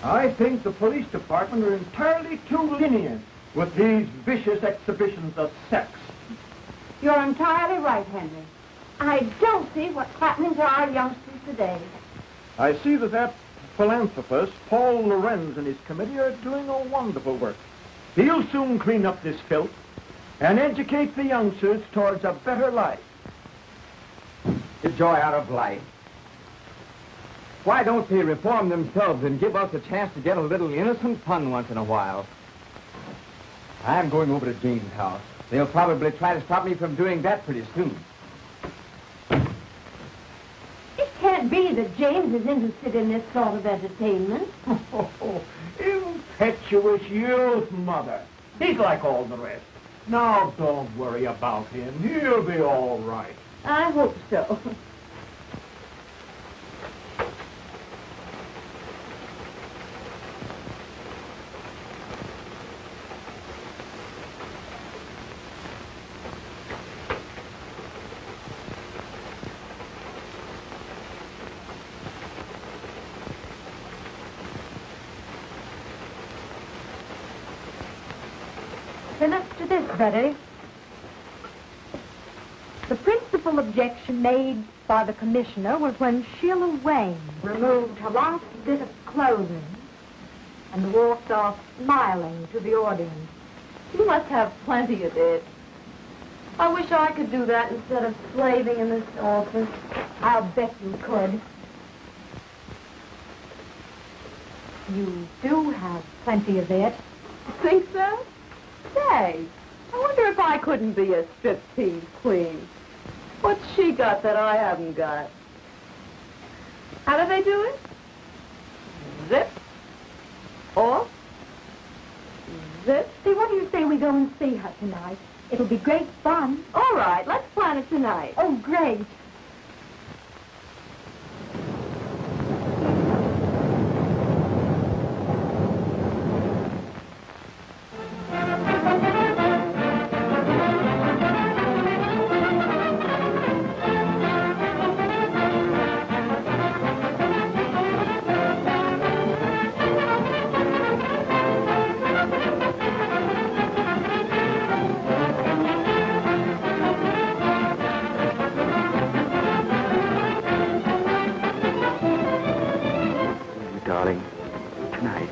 I think the police department are entirely too lenient with these vicious exhibitions of sex. You're entirely right, Henry. I don't see what's happening to our youngsters today. I see that philanthropist, Paul Lorenz, and his committee are doing a wonderful work. He'll soon clean up this filth and educate the youngsters towards a better life. The joy out of life. Why don't they reform themselves and give us a chance to get a little innocent fun once in a while? I'm going over to Jane's house. They'll probably try to stop me from doing that pretty soon. It can't be that James is interested in this sort of entertainment. Oh, impetuous youth, Mother. He's like all the rest. Now, don't worry about him. He'll be all right. I hope so. Then up to this, Betty. The principal objection made by the commissioner was when Sheila Wayne removed her last bit of clothing and walked off smiling to the audience. You must have plenty of it. I wish I could do that instead of slaving in this office. I'll bet you could. You do have plenty of it. Think so? Say, I wonder if I couldn't be a striptease queen. What's she got that I haven't got? How do they do it? Zip. Off. Zip. See, what do you say we go and see her tonight? It'll be great fun. All right, let's plan it tonight. Oh, great. Darling, tonight,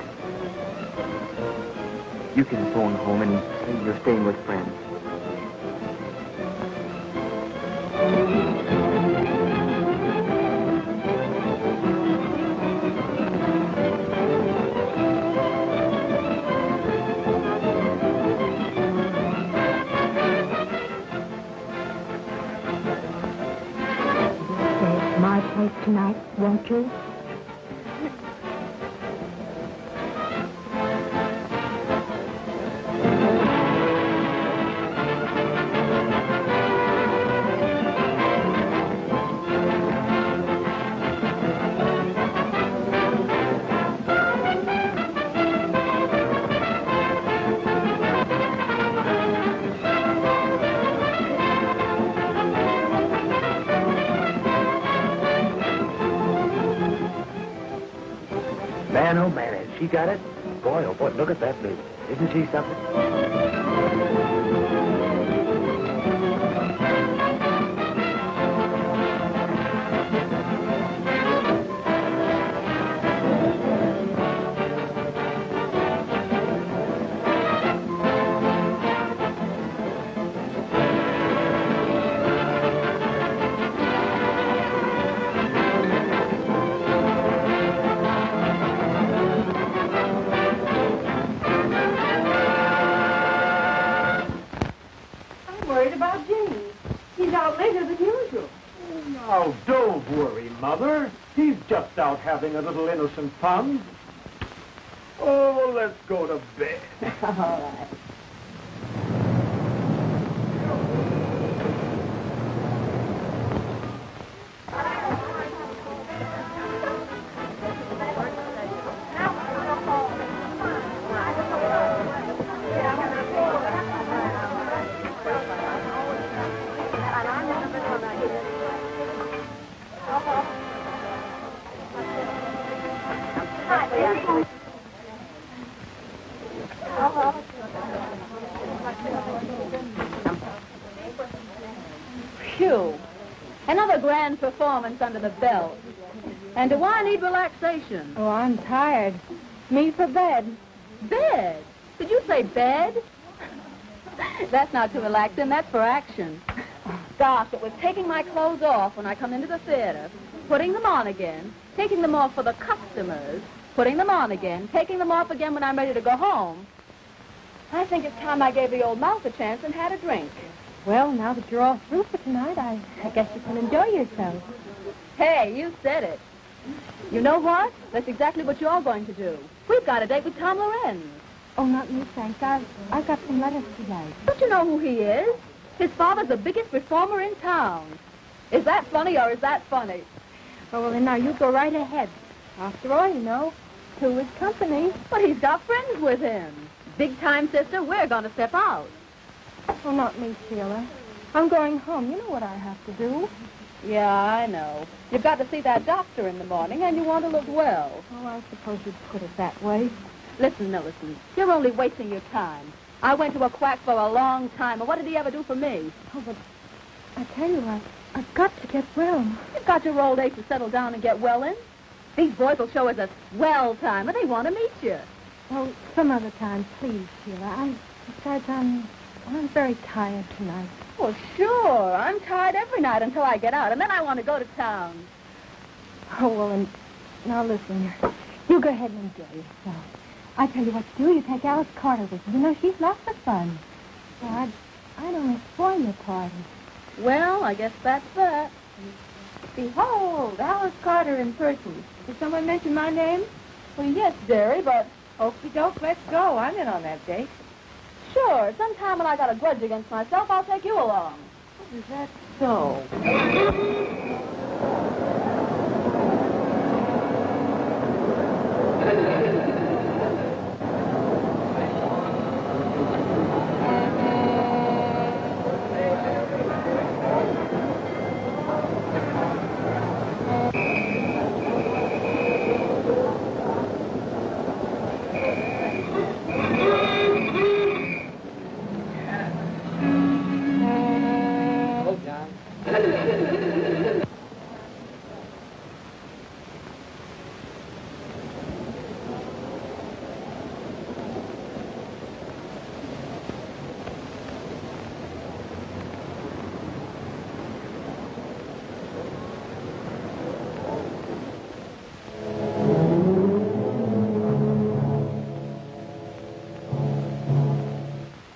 you can phone home and say you're staying with friends. Stay at my place tonight, won't you? Man, oh man, has she got it? Boy, oh boy, look at that baby. Isn't she something? I'm worried about Jimmy. He's out later than usual. Now, don't worry, Mother. He's just out having a little innocent fun. Oh, let's go to bed. All right. Phew. Another grand performance under the belt. And do I need relaxation? Oh, I'm tired. Me for bed. Bed? Did you say bed? That's not too relaxing. That's for action. Gosh, it was taking my clothes off when I come into the theater, putting them on again, taking them off for the customers, putting them on again, taking them off again when I'm ready to go home. I think it's time I gave the old mouth a chance and had a drink. Well, now that you're all through for tonight, I guess you can enjoy yourself. Hey, you said it. You know what? That's exactly what you're going to do. We've got a date with Tom Lorenz. Oh, not me, thanks. I've got some letters to write. Don't you know who he is? His father's the biggest reformer in town. Is that funny or is that funny? Oh, well, then now you go right ahead. After all, you know, two is company. But he's got friends with him. Big time, sister, we're going to step out. Oh, not me, Sheila. I'm going home. You know what I have to do. Yeah, I know. You've got to see that doctor in the morning and you want to look well. Oh, I suppose you'd put it that way. Listen, Millicent, you're only wasting your time. I went to a quack for a long time, and what did he ever do for me? Oh, but I tell you, I've got to get well. You've got your old age to settle down and get well in. These boys will show us a swell time, and they want to meet you. Oh, some other time, please, Sheila. Besides, I'm very tired tonight. Well, sure. I'm tired every night until I get out, and then I want to go to town. Oh, well, and now listen. You go ahead and enjoy yourself. I tell you what to do. You take Alice Carter with you. You know, she's lots of fun. So I'd only spoil your party. Well, I guess that's that. Behold, Alice Carter in person. Did someone mention my name? Well, yes, dearie, but... Okie doke, let's go. I'm in on that date. Sure, sometime when I got a grudge against myself, I'll take you along. Is that so?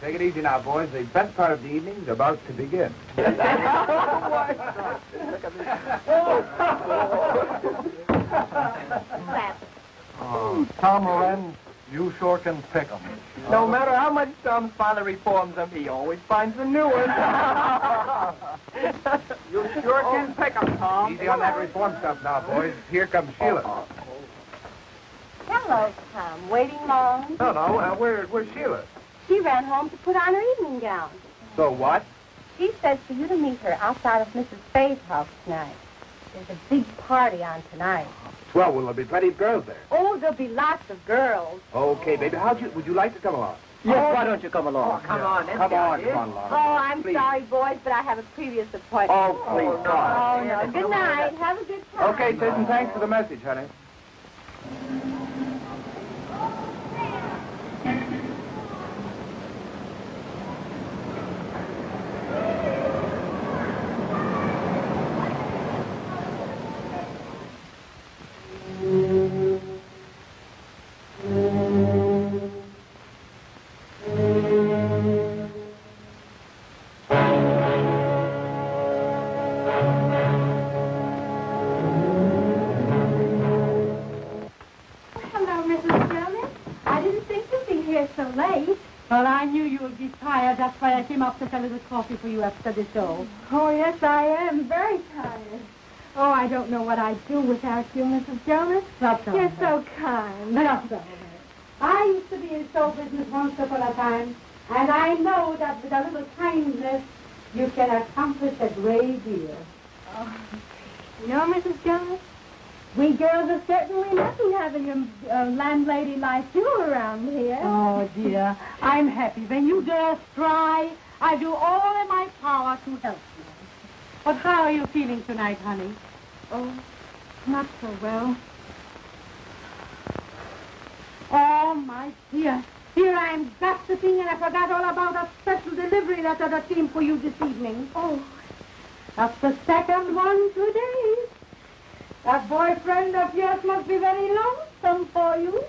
Take it easy now, boys. The best part of the evening's about to begin. Oh, Tom Lorenz, you sure can pick 'em. No matter how much Tom's father reforms him, he always finds a new one. You sure can pick 'em, Tom. Easy on that reform stuff now, boys. Here comes Sheila. Hello, Tom. Waiting long? No, where's Sheila? She ran home to put on her evening gown. So what? She says for you to meet her outside of Mrs. Faye's house tonight. There's a big party on tonight. Well, will there be plenty of girls there? Oh, there'll be lots of girls. Okay, baby. Would you like to come along? Yes, why don't you come along? Come on, let's Come go, on, dear. come on, Laura. Oh, I'm Please. sorry, boys, but I have a previous appointment. Oh, please, Oh, God. no. Good night. Have a good time. Okay, Sid, and thanks for the message, honey. Hello, Mrs. Jonas. I didn't think you'd be here so late. Well, I knew you would be tired. That's why I came up to sell a little coffee for you after the show. Oh, yes, I am. Very tired. Oh, I don't know what I'd do without you, Mrs. Jonas. You're so kind. Not so. I used to be in show business once upon a time, and I know that with a little kindness, you can accomplish a great deal. Oh. You know, Mrs. Jonas, we girls are certainly lucky having a landlady like you around here. Oh, dear. I'm happy. When you girls try, I do all in my power to help you. But how are you feeling tonight, honey? Oh, not so well. Oh, my dear. Here I am gossiping, and I forgot all about a special delivery letter that came for you this evening. Oh, that's the second one today. That boyfriend of yours must be very lonesome for you.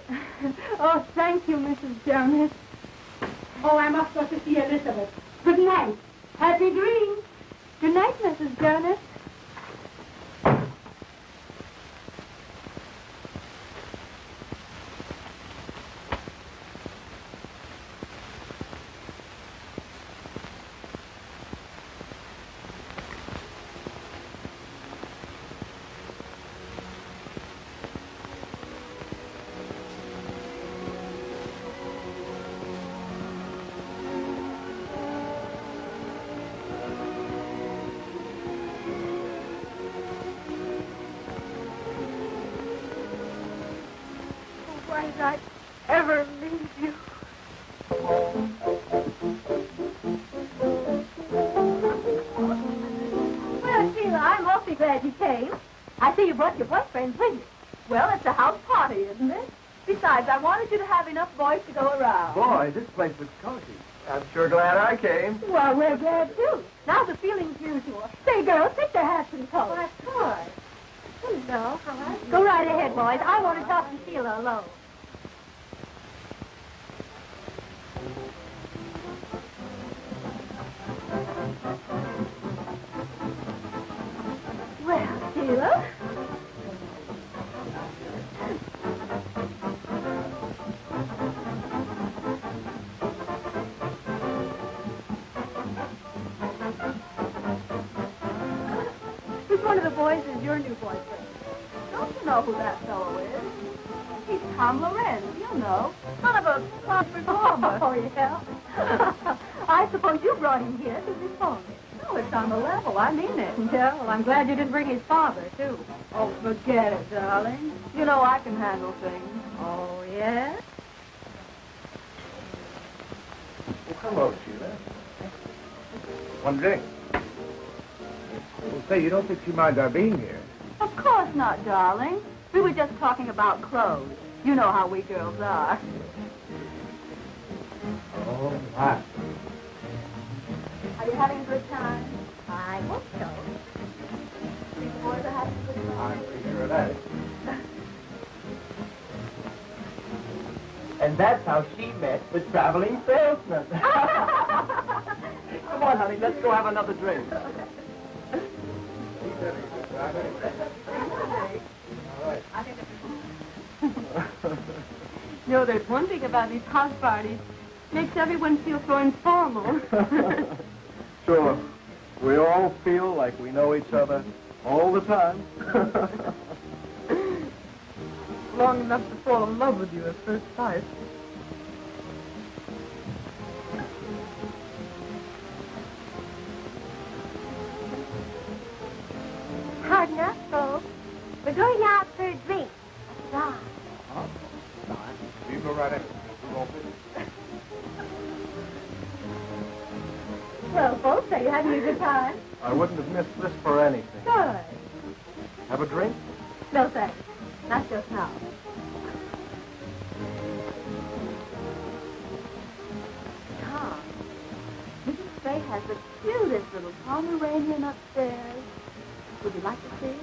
Oh, thank you, Mrs. Jonas. Oh, I must go to see Elizabeth. Good night. Happy dreams. Good night, Mrs. Jonas. Why did I ever leave you? Well, Sheila, I'm awfully glad you came. I see you brought your boyfriend with you. Well, it's a house party, isn't it? Besides, I wanted you to have enough boys to go around. Boy, this place looks cozy. I'm sure glad I came. Well, we're glad, too. Now the feeling's mutual. Say, girls, take their hats and coats. Why, of course. Hello. Go right ahead, boys. I want to talk to Sheila alone. Well, Sheila. Which one of the boys is your new boyfriend? Don't you know who that fellow is? He's Tom Lorenz, you know. Son of a club performer. Oh, yeah? I suppose you brought him here to perform it. No, it's on the level. I mean it. Yeah, well, I'm glad you didn't bring his father, too. Oh, forget it, darling. You know I can handle things. Oh, yeah? Well, hello, Sheila. One drink. Well, say, you don't think she minds our being here? Of course not, darling. We were just talking about clothes. You know how we girls are. Oh, my. Are you having a good time? I hope so. You boys are having a good time? I'm pretty sure of that. And that's how she met the traveling salesman. Come on, honey, let's go have another drink. You know, there's one thing about these house parties. Makes everyone feel so informal. Sure. We all feel like we know each other all the time. Long enough to fall in love with you at first sight. Hard enough, folks. We're going out for a drink. Well, folks, are you having a good time? I wouldn't have missed this for anything. Good. Have a drink? No, thanks. Not just now. Tom, Mrs. Fay has the cutest little Pomeranian upstairs. Would you like to see it?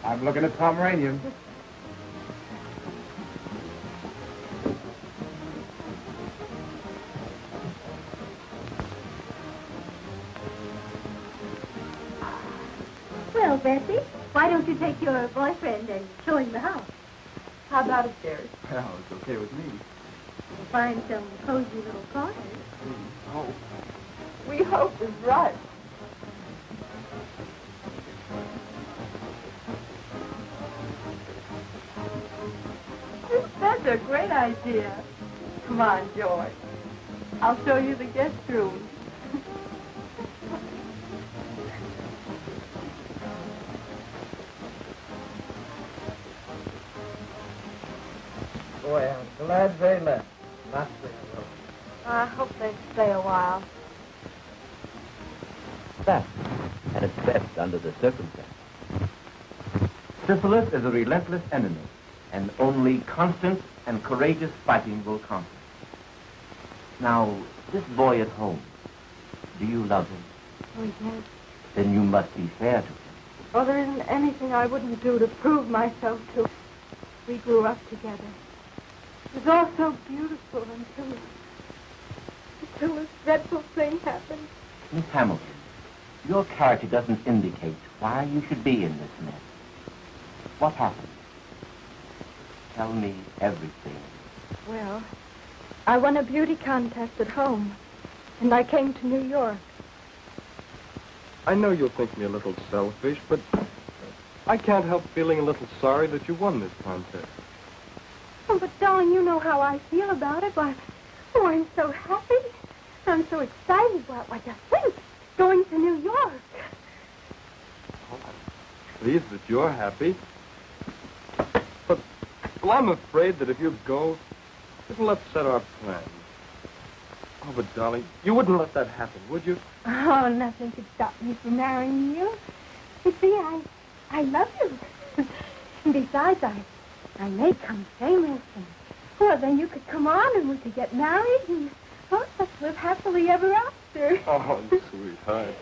I'm looking at Pomeranian. Well, Bessie, why don't you take your boyfriend and show him the house? How about upstairs? Well, it's okay with me. We'll find some cozy little corners. Oh. We hope is right. That's a great idea. Come on, George. I'll show you the guest room. Boy, I'm glad they left. Not stay alone. I hope they stay a while. That, and it's best under the circumstances. Syphilis is a relentless enemy, and only constant and courageous fighting will conquer. Now, this boy at home, do you love him? Oh, yes. Then you must be fair to him. Oh, there isn't anything I wouldn't do to prove myself to. We grew up together. It was all so beautiful until this dreadful thing happened. Miss Hamilton, your character doesn't indicate why you should be in this mess. What happened? Tell me everything. Well, I won a beauty contest at home, and I came to New York. I know you'll think me a little selfish, but I can't help feeling a little sorry that you won this contest. Oh, but darling, you know how I feel about it. Why, oh, I'm so happy. I'm so excited. Why, just think, going to New York. Oh, I'm pleased that you're happy. But, well, I'm afraid that if you go, it'll upset our plans. Oh, but, darling, you wouldn't let that happen, would you? Oh, nothing could stop me from marrying you. You see, I love you. And besides, I may become famous. And, well, then you could come on and we could get married and, oh, let's live happily ever after. Oh, sweetheart.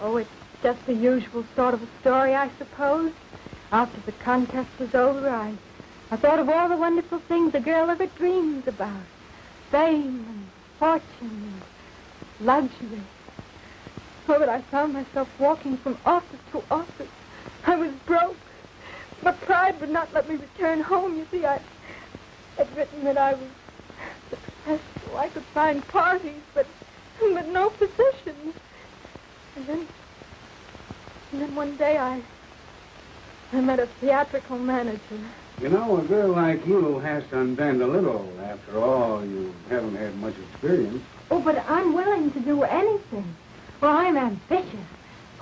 Oh, it's just the usual sort of a story, I suppose. After the contest was over, I thought of all the wonderful things a girl ever dreams about. Fame and fortune and luxury. Oh, but I found myself walking from office to office. I was broke. But pride would not let me return home. You see, I'd written that I was successful. I could find parties, but no positions. And then one day I met a theatrical manager. You know, a girl like you has to unbend a little. After all, you haven't had much experience. Oh, but I'm willing to do anything. Well, I'm ambitious.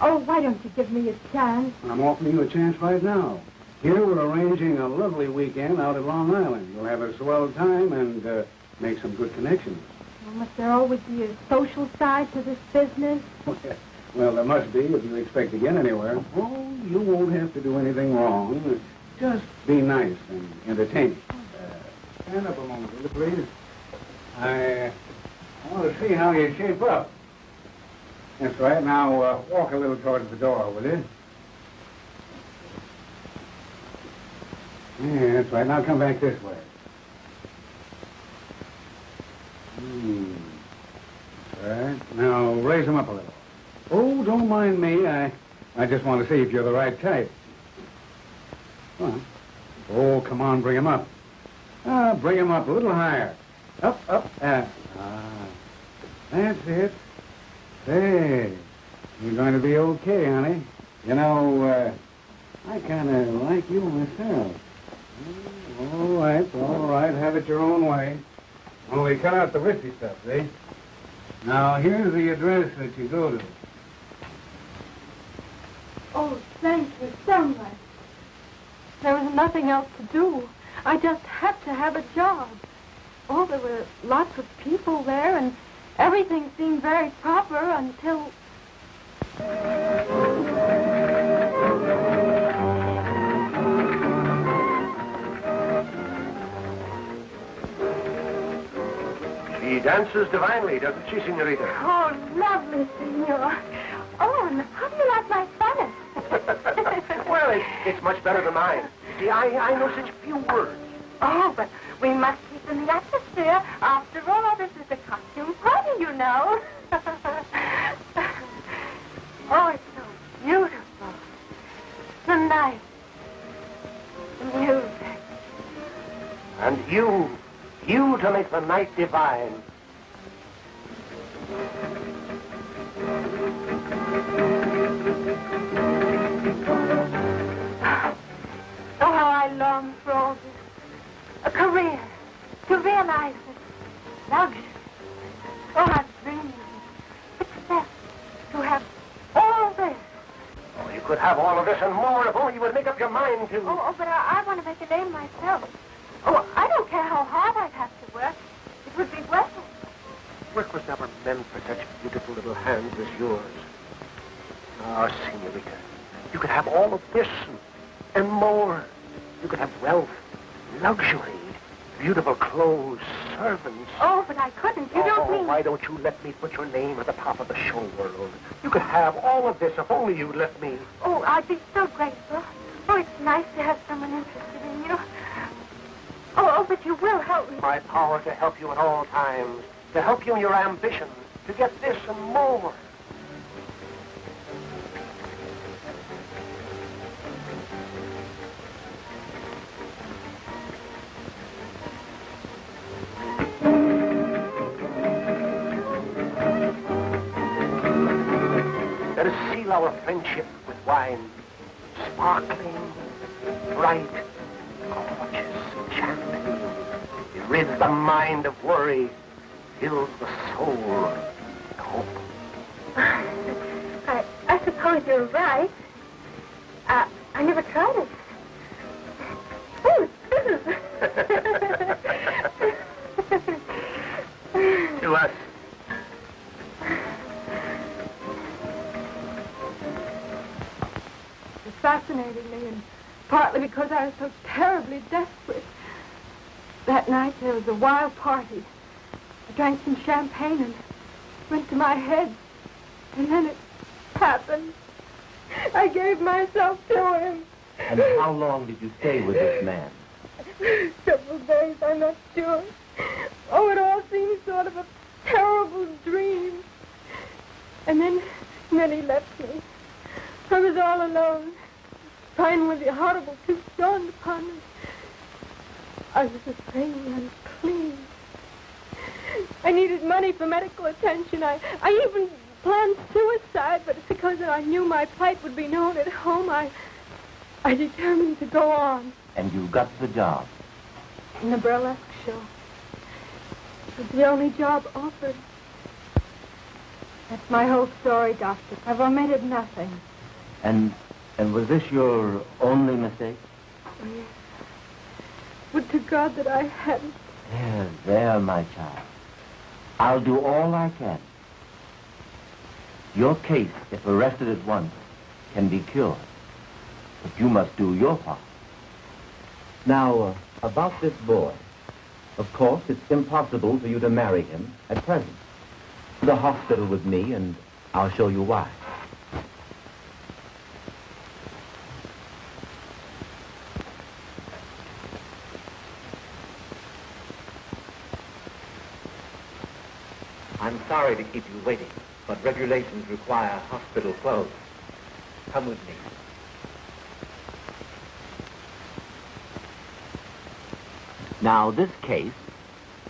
Oh, why don't you give me a chance? I'm offering you a chance right now. Here we're arranging a lovely weekend out at Long Island. You'll have a swell time and make some good connections. Well, must there always be a social side to this business? Well, there must be if you expect to get anywhere. Oh, you won't have to do anything wrong. Just be nice and entertaining. Stand up a moment, will you, please? I want to see how you shape up. That's right. Now, walk a little towards the door, will you? Yeah, that's right. Now come back this way. That's right. Now, raise them up a little. Oh, don't mind me. I just want to see if you're the right type. Well, oh, come on, bring him up. Bring him up a little higher. Up. That's it. Say, you're going to be okay, honey. You know, I kind of like you myself. All right. Have it your own way. Only cut out the risky stuff, see? Now, here's the address that you go to. Oh, thank you so much. There was nothing else to do. I just had to have a job. Oh, there were lots of people there, and Everything seemed very proper until... She dances divinely, doesn't she, Senorita? Oh, lovely, Senor. Oh, and how do you like my Spanish? Well, it's much better than mine. See, I know such few words. Oh, but we must keep in the atmosphere. After all, this is a costume party, you know. Oh, it's so beautiful. The night. The music. And you to make the night divine. Oh, how I long for all this. A career. To realize it. Luxury. Oh, I've dreamed of it. Success. To have all this. Oh, you could have all of this and more if only you would make up your mind to... Oh, but I want to make a name myself. Oh, I don't care how hard I'd have to work. It would be worth it. Work was never meant for such beautiful little hands as yours. Ah, Senorita, you could have all of this and more. You could have wealth, luxury, beautiful clothes, servants. Oh, but I couldn't. You don't mean... Why don't you let me put your name at the top of the show world? You could have all of this if only you'd let me. Oh, I'd be so grateful. Oh, it's nice to have someone interested in you. Oh, but you will help me. My power to help you at all times, to help you in your ambition, to get this and more. Let us seal our friendship with wine, sparkling, bright, gorgeous, enchanting. It rids the mind of worry, fills the soul with hope. I suppose you're right. I never tried it. Oh, To us. It fascinated me, and partly because I was so terribly desperate. That night there was a wild party. I drank some champagne and it went to my head. And then it happened. I gave myself to him. And how long did you stay with this man? Several days, I'm not sure. Oh, it all seemed sort of a terrible dream. And then he left me. I was all alone. Finally, the horrible truth dawned upon me. I was afraid and unclean. I needed money for medical attention. I even planned suicide, but because I knew my plight would be known at home, I determined to go on. And you got the job? In the burlesque show. It was the only job offered. That's my whole story, Doctor. I've omitted nothing. And was this your only mistake? Oh, yes. Would to God that I hadn't. There, my child. I'll do all I can. Your case, if arrested at once, can be cured. But you must do your part. Now, about this boy. Of course, it's impossible for you to marry him at present. To the hospital with me, and I'll show you why. I'm sorry to keep you waiting, but regulations require hospital clothes. Come with me. Now, this case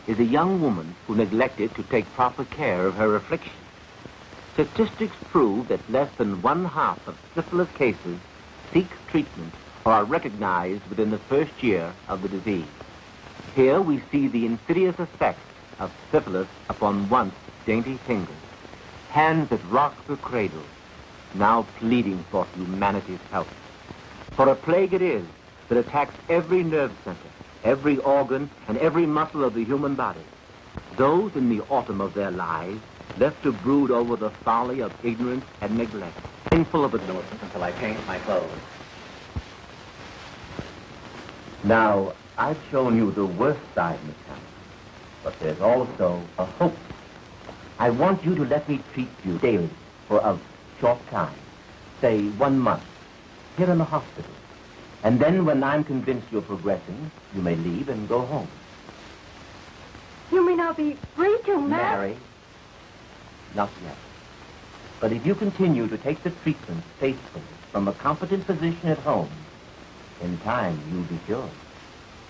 is a young woman who neglected to take proper care of her affliction. Statistics prove that less than 1/2 of syphilis cases seek treatment or are recognized within the first year of the disease. Here we see the insidious effect of syphilis upon once dainty fingers, hands that rock the cradle, now pleading for humanity's help. For a plague it is that attacks every nerve center, every organ, and every muscle of the human body. Those in the autumn of their lives left to brood over the folly of ignorance and neglect, painful of annoyance until I change my clothes. Now, I've shown you the worst side, Miss Hammond, but there's also a hope. I want you to let me treat you daily for a short time, say 1 month, here in the hospital. And then when I'm convinced you're progressing, you may leave and go home. You mean I'll be free to marry? Mary? Not yet. But if you continue to take the treatment faithfully from a competent physician at home, in time you'll be cured.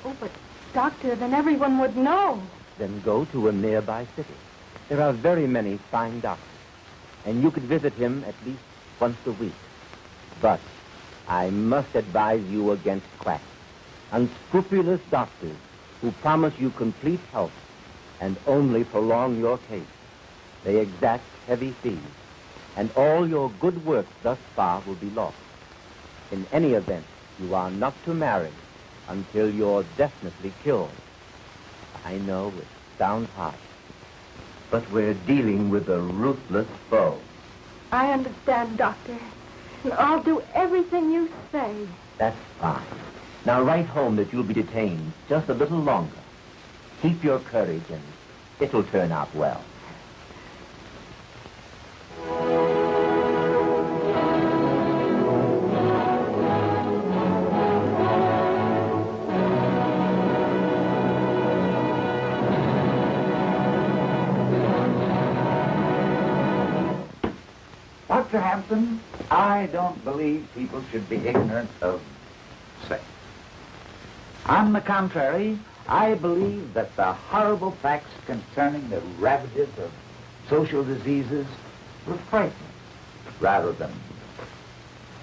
Oh, but, Doctor, then everyone would know. Then go to a nearby city. There are very many fine doctors, and you could visit him at least once a week. But I must advise you against quacks, unscrupulous doctors who promise you complete health and only prolong your case. They exact heavy fees, and all your good work thus far will be lost. In any event, you are not to marry until you're definitely cured. I know it sounds harsh, but we're dealing with a ruthless foe. I understand, Doctor. And I'll do everything you say. That's fine. Now write home that you'll be detained just a little longer. Keep your courage, and it'll turn out well. Dr. Hampton, I don't believe people should be ignorant of sex. On the contrary, I believe that the horrible facts concerning the ravages of social diseases will frighten rather than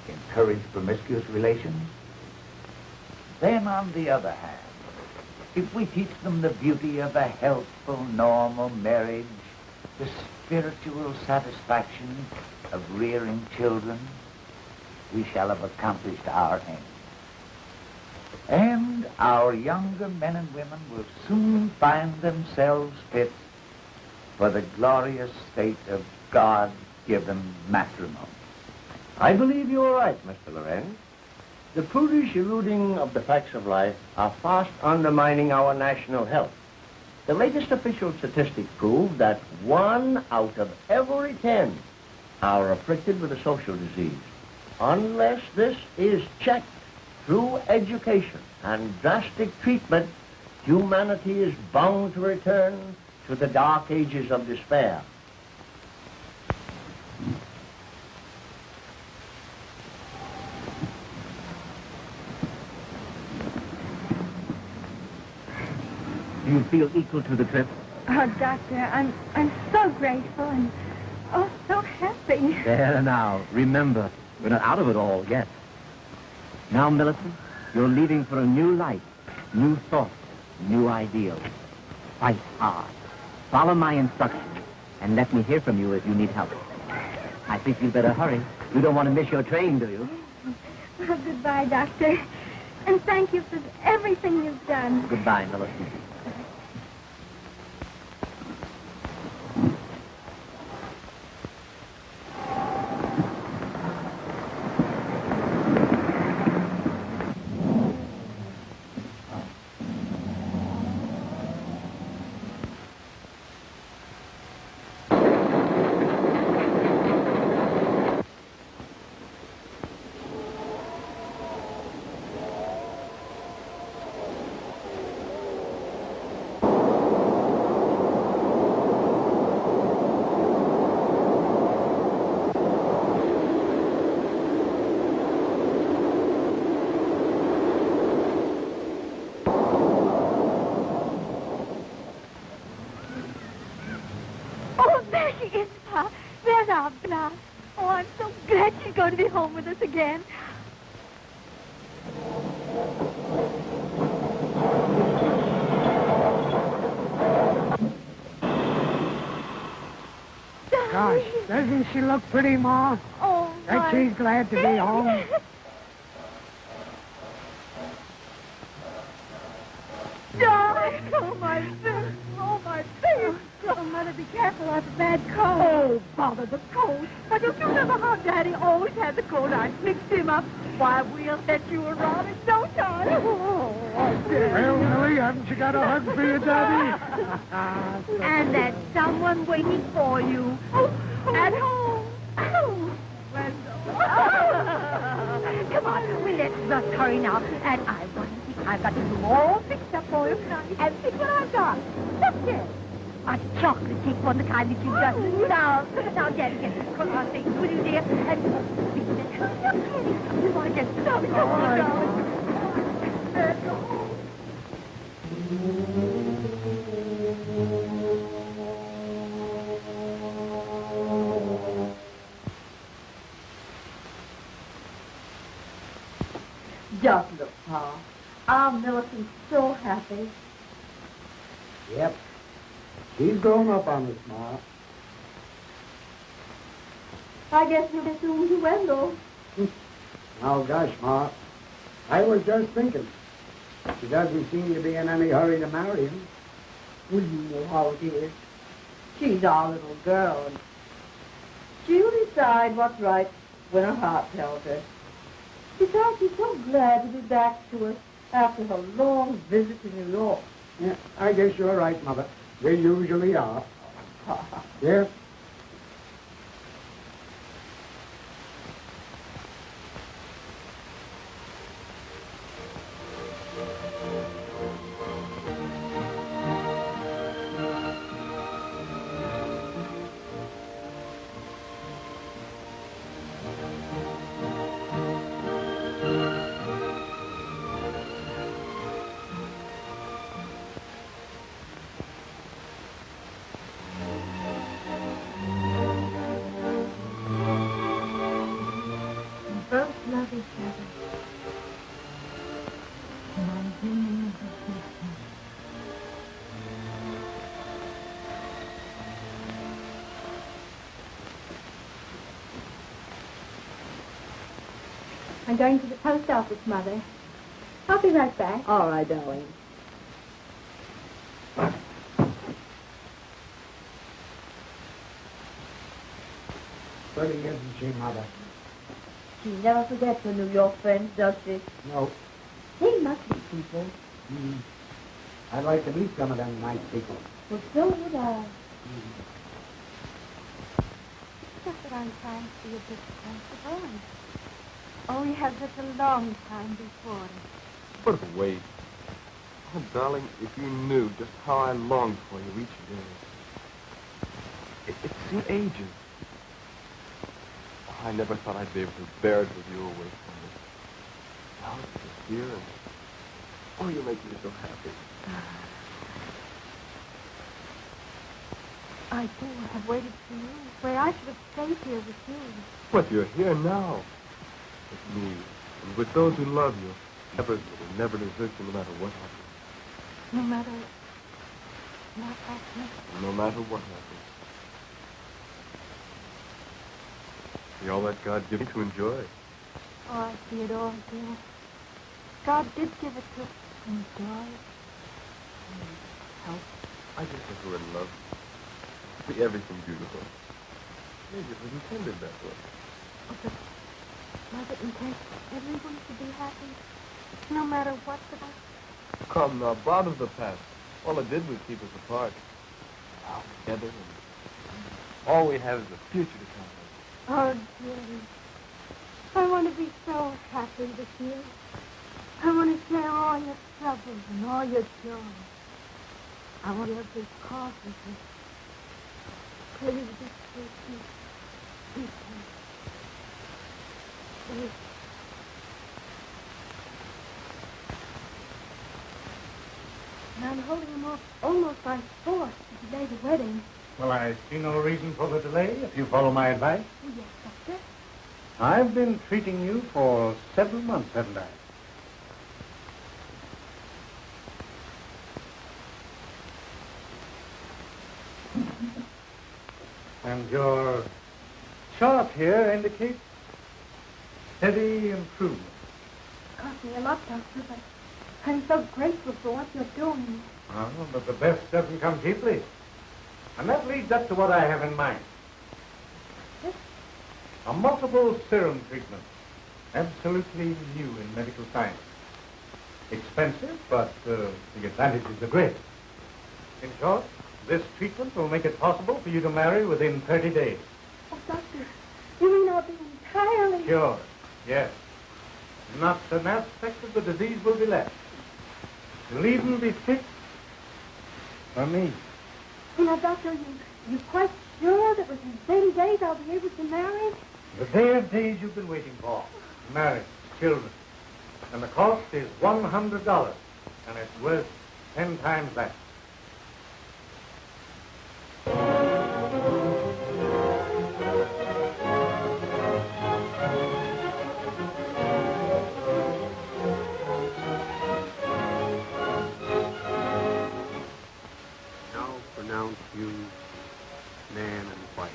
encourage promiscuous relations. Then, on the other hand, if we teach them the beauty of a healthful, normal marriage, the spiritual satisfaction of rearing children, we shall have accomplished our aim. And our younger men and women will soon find themselves fit for the glorious state of God-given matrimony. I believe you are right, Mr. Lorenz. The prudish eluding of the facts of life are fast undermining our national health. The latest official statistics prove that 1 out of every 10 are afflicted with a social disease. Unless this is checked through education and drastic treatment, humanity is bound to return to the dark ages of despair. Do you feel equal to the trip? Oh, Doctor, I'm so grateful and, oh, so happy. There now. Remember, we're not out of it all yet. Now, Millicent, you're leaving for a new life, new thoughts, new ideals. Fight hard. Follow my instructions, and let me hear from you if you need help. I think you'd better hurry. You don't want to miss your train, do you? Well, goodbye, Doctor. And thank you for everything you've done. Goodbye, Millicent. Oh, I'm so glad she's going to be home with us again. Gosh, doesn't she look pretty, Ma? Oh, Bet she's glad to be home. Darling, oh, my sis, oh, my my face. Oh, Mother, be careful. I have a bad cold. Oh, bother the cold. Why, don't you remember how Daddy always had the cold? I mixed him up. Why, we'll set you around in no time. Oh, Well, Millie, haven't you got a hug for your daddy? And there's someone waiting for you. At home. Come on, let's hurry now. And I've got it all fixed up for you. And see what I've got. Look here. A chocolate cake, one the kind that you just love. Now, Daddy, get this cross thing, will you, dear? And you want to get started. Come on, darling. Just look, Pa. Our Millicent's so happy. Yep. She's grown up on us, Ma. I guess we'll be soon to Wendell. Oh, gosh, Ma. I was just thinking. She doesn't seem to be in any hurry to marry him. Well, you know how it is. She's our little girl. And she'll decide what's right when her heart tells her. Besides, she's so glad to be back to us after her long visit to New York. Yeah, I guess you're right, Mother. They usually are. Yes? Both love each other. My dreams of Christmas. I'm going to the post office, Mother. I'll be right back. All right, darling. Pretty, isn't she, Mother? She never forgets her New York friends, does she? No. They must be people. I'd like to meet some of them nice people. Well, so would I. Just that I'm trying to be a bit sensible. Oh, we have such a long time before us. What a waste. Oh, darling, if you knew just how I longed for you each day. It seemed ages. I never thought I'd be able to bear it with you away from me. Now it's just here, and oh, you make me so happy. I too have waited for you, where I should have stayed here with you. But you're here now, with me, and with those who love you. Never desert you, no matter what happens. No matter what happens. No matter what happens. See all that God gave me to enjoy. Oh, I see it all, dear. God did give it to us to enjoy it. Help. I just think we're in love. See everything beautiful. Maybe it was intended that way. Oh, but was it intended everyone to be happy? No matter what the past? Come now, bother the past. All it did was keep us apart. Now together, and all we have is the future to come. Oh, dearie. I want to be so happy with you. I want to share all your troubles and all your joy. I want every cause with you. Please, just take me. Please. Please. And I'm holding him off almost by force to delay the wedding. Well, I see no reason for the delay if you follow my advice. Oh, yes, Doctor. I've been treating you for 7 months, haven't I? And your chart here indicates steady improvement. It cost me a lot, Doctor, but I'm so grateful for what you're doing. Oh, but the best doesn't come cheaply. And that leads up to what I have in mind. A multiple serum treatment. Absolutely new in medical science. Expensive, but the advantages are great. In short, this treatment will make it possible for you to marry within 30 days. Oh, Doctor, you mean I'll be entirely... Sure, yes. Not an aspect of the disease will be left. You'll even be fit for me. You know, Doctor, you quite sure that within 30 days I'll be able to marry? The day of days you've been waiting for. Marriage, children. And the cost is $100. And it's worth 10 times that. Now pronounce you man and wife.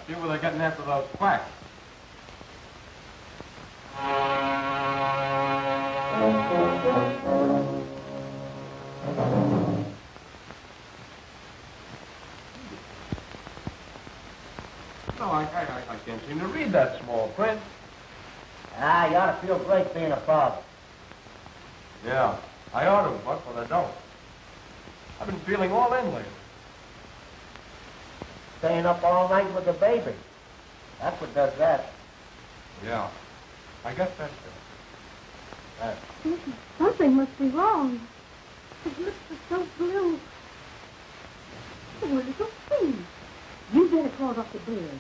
See where they're getting after those quacks. No, I can't seem to read that small print. Ah, you ought to feel great being a father. Yeah, I ought to, Buck, but I don't. I've been feeling all in lately. Staying up all night with the baby. That's what does that. Yeah, I guess that's it. Listen, something must be wrong. His lips are so blue. Oh, little please. You better close up the beard.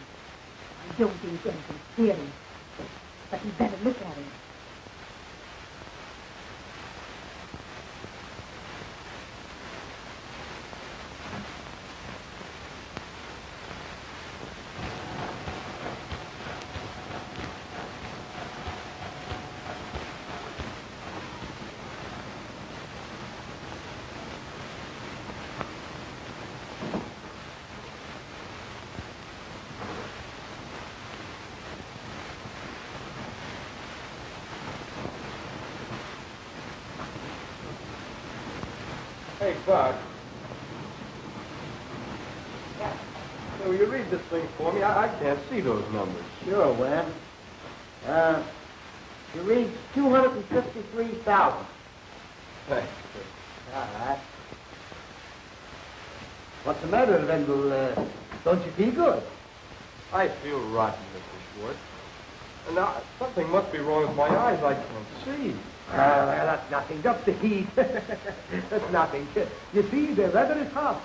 I don't think anything serious. But you better look at him. Hey, Buck. Will you read this thing for me? I can't see those numbers. Sure, Webb. You read 253,000. Thanks. All right. What's the matter, Wendell? Don't you feel good? I feel rotten, Mr. Schwartz. And now, something must be wrong with my eyes. I can't see. Well, that's nothing. Just the heat. That's nothing. You see, the weather is hot,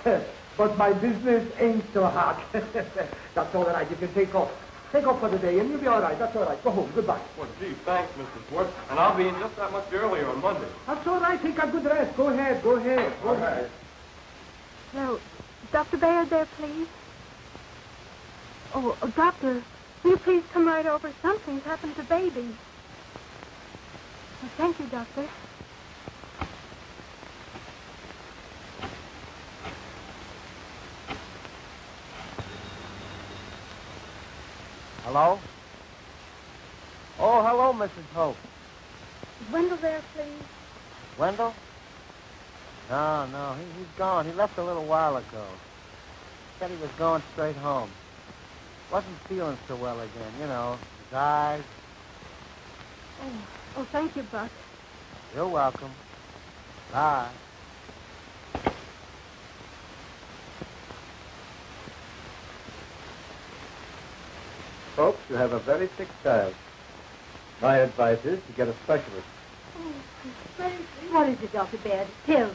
but my business ain't so hot. That's all right. You can take off. Take off for the day, and you'll be all right. That's all right. Go home. Goodbye. Well, gee, thanks, Mr. Schwartz. And I'll be in just that much earlier on Monday. That's all right. Take a good rest. Go ahead. Go ahead. Go ahead. No, Dr. Bayard there, please. Oh, Doctor, will you please come right over? Something's happened to baby. Oh, thank you, Doctor. Hello? Oh, hello, Mrs. Hope. Is Wendell there, please? Wendell? No, he's gone. He left a little while ago. Said he was going straight home. Wasn't feeling so well again, you know, his eyes. Oh, thank you, Buck. You're welcome. Bye. Folks, you have a very sick child. My advice is to get a specialist. What is it, Dr. Baird? Tell me.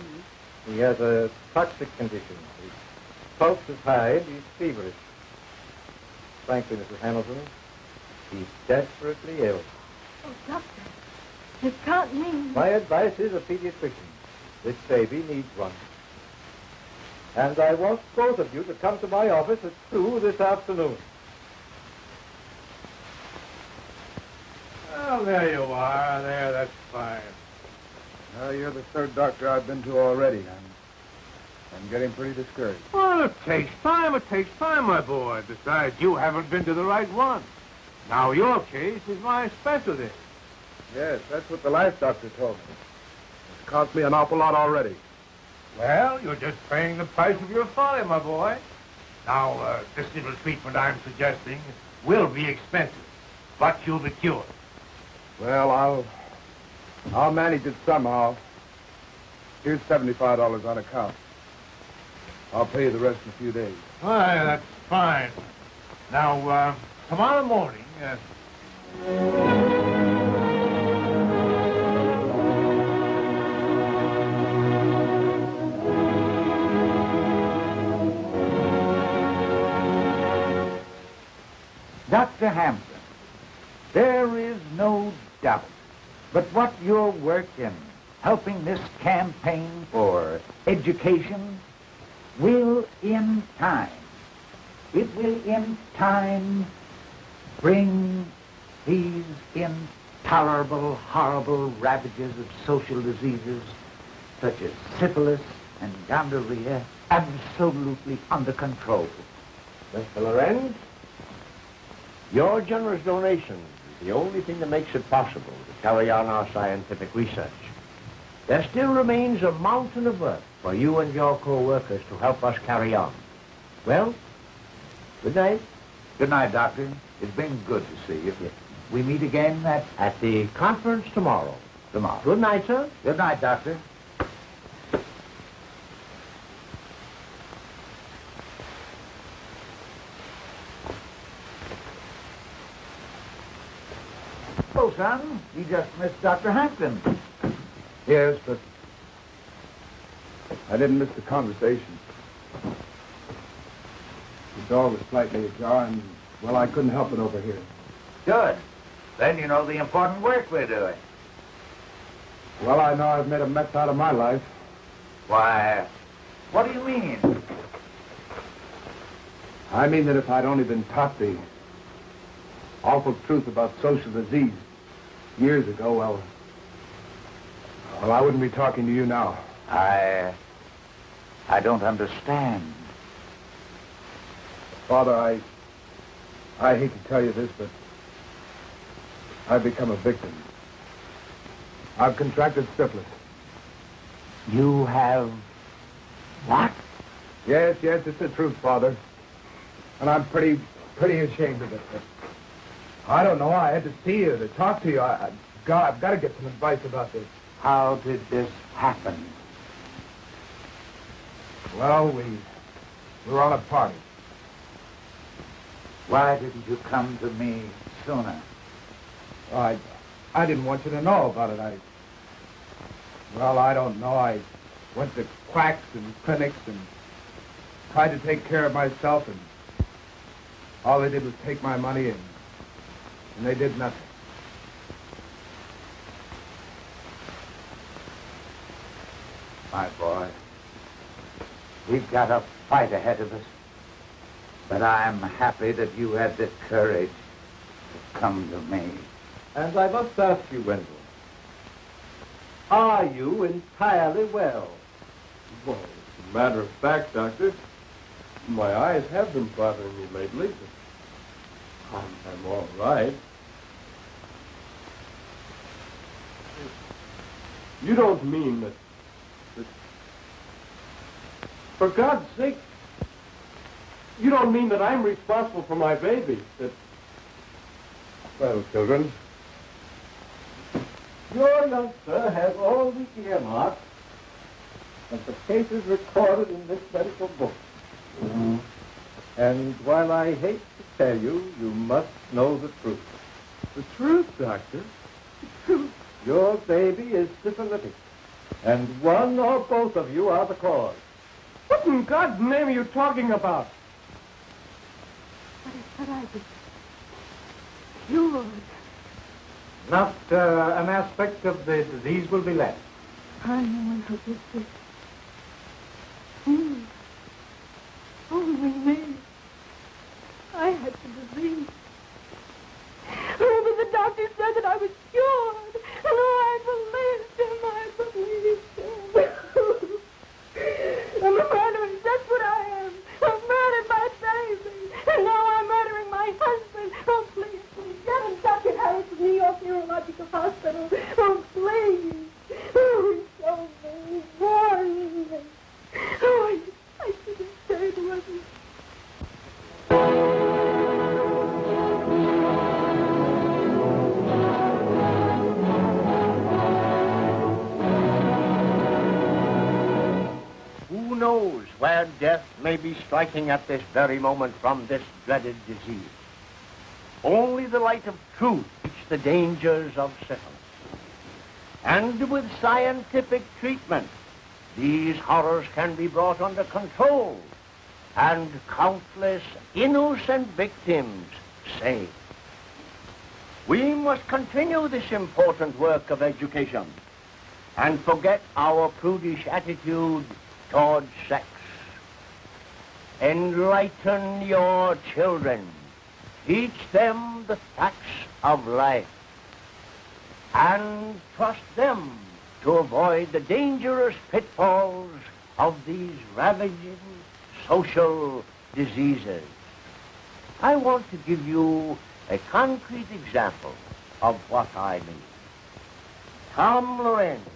He has a toxic condition. His pulse is high and he's feverish. Frankly, Mrs. Hamilton, he's desperately ill. Oh, Doctor, it can't mean... My advice is a pediatrician. This baby needs one. And I want both of you to come to my office at 2 this afternoon. Well, there you are. There, that's fine. Well, you're the third doctor I've been to already. I'm getting pretty discouraged. Well, it takes time, my boy. Besides, you haven't been to the right one. Now, your case is my specialty. Yes, that's what the last doctor told me. It's cost me an awful lot already. Well, you're just paying the price of your folly, my boy. Now, this little treatment I'm suggesting will be expensive, but you'll be cured. Well, I'll manage it somehow. Here's $75 on account. I'll pay you the rest in a few days. Why, that's fine. Now, tomorrow morning... Dr. Hampton, there is no doubt but what your work in helping this campaign for education will in time, bring these intolerable, horrible ravages of social diseases such as syphilis and gonorrhea absolutely under control. Mr. Lorenz, your generous donation is the only thing that makes it possible to carry on our scientific research. There still remains a mountain of work for you and your co-workers to help us carry on. Well, good night. Good night, Doctor. It's been good to see you. Yes. We meet again at the conference tomorrow. Tomorrow. Good night, sir. Good night, Doctor. Oh, son, you just missed Dr. Hampton. Yes, but I didn't miss the conversation. The door was slightly ajar, and, well, I couldn't help it over here. Good. Then you know the important work we're doing. Well, I know I've made a mess out of my life. Why, what do you mean? I mean that if I'd only been taught the awful truth about social disease years ago, well, I wouldn't be talking to you now. I don't understand. Father, I hate to tell you this, but I've become a victim. I've contracted syphilis. You have what? Yes, it's the truth, Father. And I'm pretty ashamed of it. But I don't know. I had to see you, to talk to you. I've got to get some advice about this. How did this happen? Well, we were on a party. Why didn't you come to me sooner? I didn't want you to know about it. I don't know. I went to quacks and clinics and tried to take care of myself, and all they did was take my money, and they did nothing. My boy, we've got a fight ahead of us. But I'm happy that you had the courage to come to me. And I must ask you, Wendell, are you entirely well? Well, as a matter of fact, Doctor, my eyes have been bothering me lately, but I'm all right. You don't mean that... For God's sake, you don't mean that I'm responsible for my baby, that... Well, children, your youngster has all the earmarks, and the case is recorded in this medical book. And while I hate to tell you, you must know the truth. The truth, Doctor. Your baby is syphilitic. And one or both of you are the cause. What in God's name are you talking about? But I was cured. Not an aspect of the disease will be left. I know who did this. Me. Only me. I had the disease. But the doctor said that I was cured. And I believed him. I'm a murderer. That's what I am. I've murdered my baby. And now I'm murdering my husband. Oh, please, please. Get him, Dr. Harris from New York Neurological Hospital. Oh, please. Oh, show me. Warn me. Oh, I should have stayed with him. Who knows where death may be striking at this very moment from this dreaded disease? Only the light of truth teaches the dangers of syphilis. And with scientific treatment, these horrors can be brought under control and countless innocent victims saved. We must continue this important work of education and forget our prudish attitude towards sex. Enlighten your children. Teach them the facts of life. And trust them to avoid the dangerous pitfalls of these ravaging social diseases. I want to give you a concrete example of what I mean. Tom Lorenz,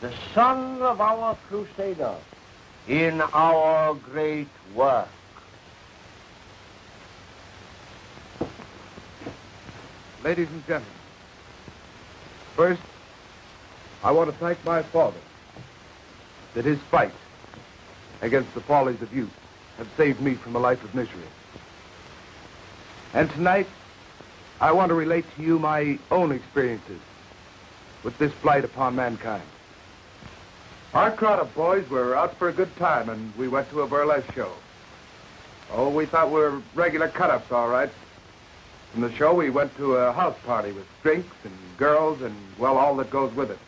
the son of our crusader in our great work. Ladies and gentlemen, first, I want to thank my father that his fight against the follies of youth have saved me from a life of misery. And tonight, I want to relate to you my own experiences with this blight upon mankind. Our crowd of boys were out for a good time, and we went to a burlesque show. Oh, we thought we were regular cut-ups, all right. From the show, we went to a house party with drinks and girls and, well, all that goes with it.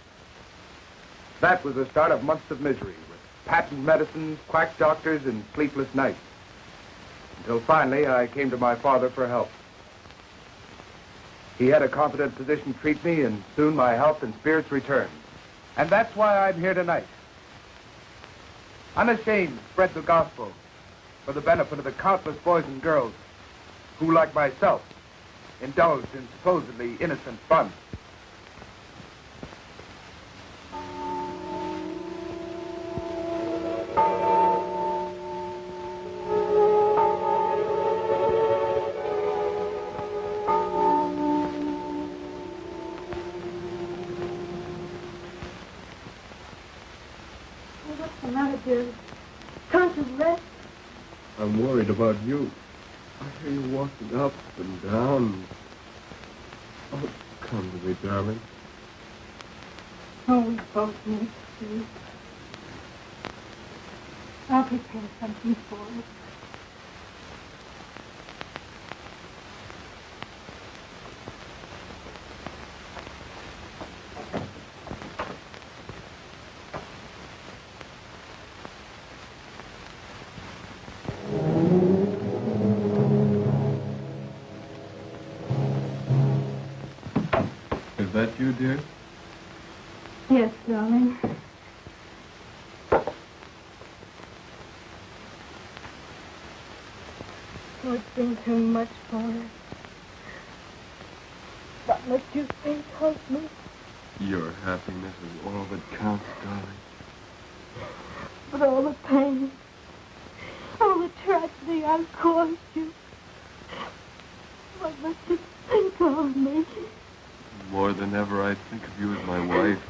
That was the start of months of misery, with patent medicines, quack doctors, and sleepless nights. Until finally, I came to my father for help. He had a competent physician treat me, and soon my health and spirits returned. And that's why I'm here tonight. Unashamed to spread the gospel for the benefit of the countless boys and girls who, like myself, indulged in supposedly innocent fun. What's the matter, dear? Can't you rest? I'm worried about you. I hear you walking up and down. Oh, come to me, darling. Oh, we both need sleep. I'll prepare something for us. Is that you, dear? Yes, darling. Oh, it's been too much for us. What must you think of me? Your happiness is all that counts, darling. But all the pain, all the tragedy I've caused you. What must you think of me? More than ever, I think of you as my wife.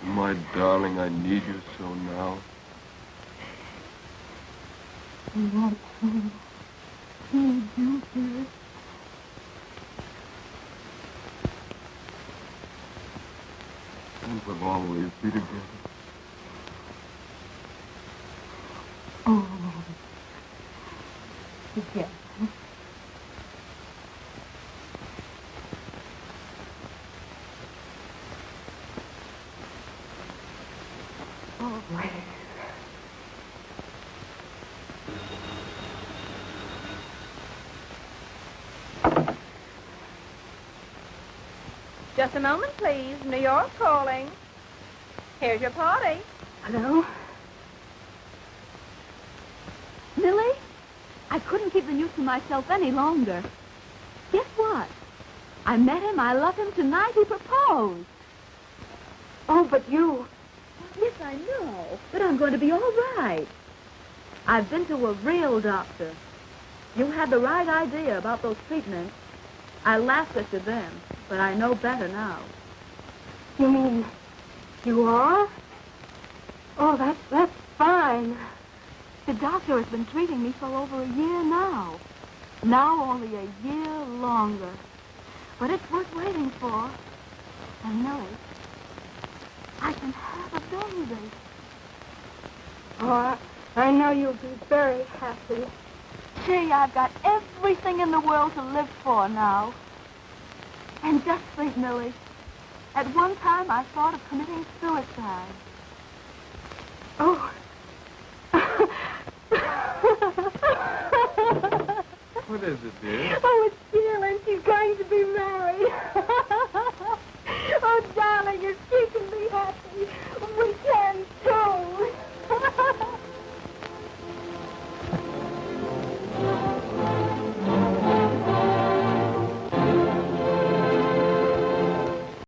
My darling, I need you so now. And I too need you, dear. And we'll always be together. Oh, yes. Always. Just a moment, please. New York calling. Here's your party. Hello? Millie, I couldn't keep the news to myself any longer. Guess what? I met him, I love him, tonight he proposed. Oh, but you... Yes, I know, but I'm going to be all right. I've been to a real doctor. You had the right idea about those treatments. I laughed at you then, but I know better now. You mean you are? Oh, that's fine. The doctor has been treating me for over a year now. Now only a year longer. But it's worth waiting for. And Millie, I can have a baby. Oh, I know you'll be very happy. Gee, I've got everything in the world to live for now. And just think, Millie, at one time I thought of committing suicide. Oh. What is it, dear? Oh, it's Sheila, and she's going to be married. Oh, darling, if she can be happy,